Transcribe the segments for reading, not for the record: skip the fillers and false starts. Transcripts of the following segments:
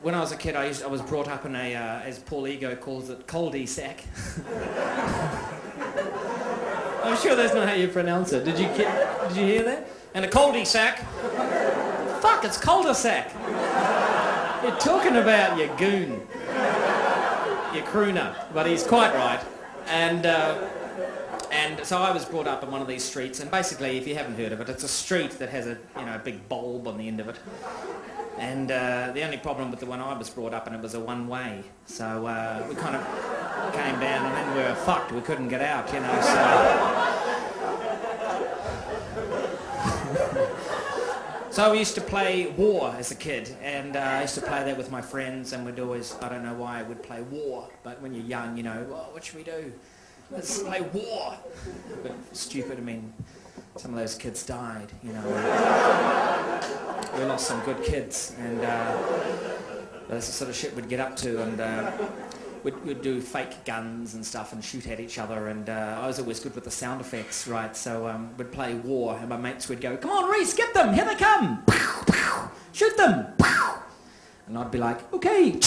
when I was a kid, I was brought up in a, as Paul Ego calls it, cul-de-sac. I'm sure that's not how you pronounce it. Did you hear that? And a cul-de-sac. Fuck, it's cul-de-sac. You're talking about your goon, your crooner, but he's quite right. And so I was brought up in one of these streets, and basically, if you haven't heard of it, it's a street that has a big bulb on the end of it. And the only problem with the one I was brought up in, it was a one-way. So we kind of came down, and then we were fucked. We couldn't get out, so. So we used to play war as a kid, and I used to play that with my friends, and we'd always, I don't know why, we'd play war. But when you're young, well, what should we do? Let's play war. But stupid, I mean, some of those kids died, We lost some good kids, and that's the sort of shit we'd get up to, and we'd do fake guns and stuff and shoot at each other, and I was always good with the sound effects, right? So we'd play war, and my mates would go, "Come on, Rhys, get them, here they come! Pow, pow. Shoot them! Pow." And I'd be like, "Okay."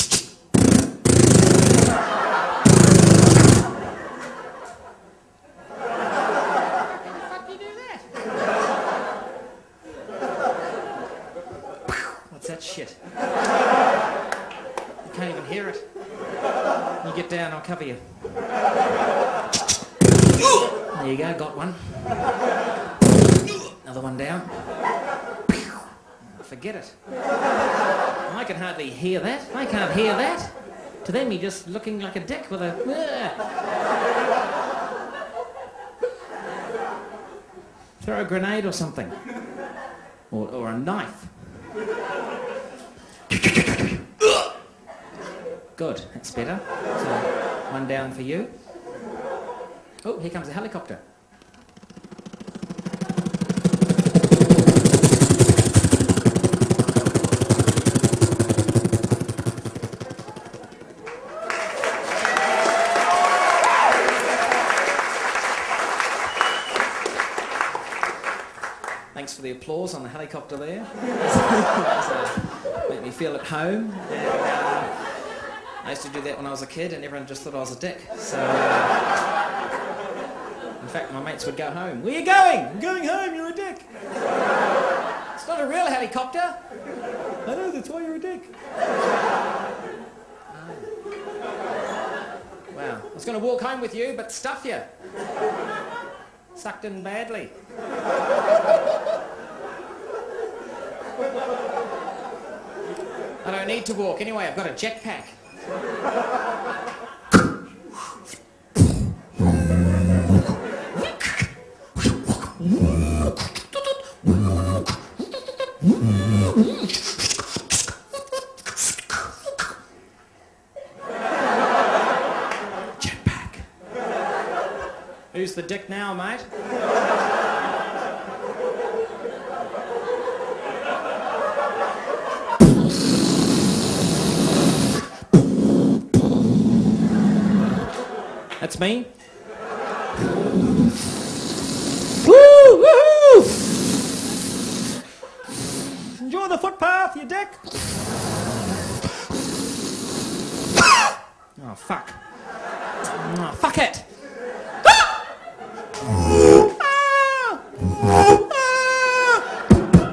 What's that shit? You can't even hear it. You get down, I'll cover you. There you go, got one. Another one down. Forget it. I can hardly hear that. I can't hear that. To them, you're just looking like a dick with a... Throw a grenade or something. Or a knife. Good, that's better. So, one down for you. Oh, here comes a helicopter. Thanks for the applause on the helicopter there. Make me feel at home. And, I used to do that when I was a kid, and everyone just thought I was a dick. So, in fact, my mates would go home. "Where are you going?" "I'm going home, you're a dick." "It's not a real helicopter." "I know, that's why you're a dick." Wow. I was going to walk home with you, but stuff you. Sucked in badly. I don't need to walk anyway, I've got a jetpack. Jetpack. Who's the dick now, mate? That's me. Woo! Woo! Enjoy the footpath, you dick. Oh, fuck. Oh, fuck it.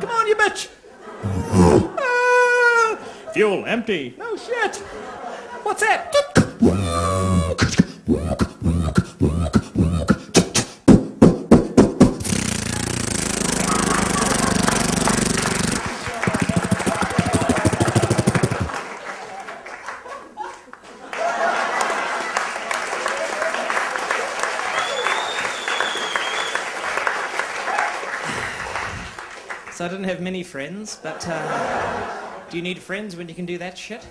Come on, you bitch. Fuel empty. Oh, shit. What's that? So I didn't have many friends, but do you need friends when you can do that shit?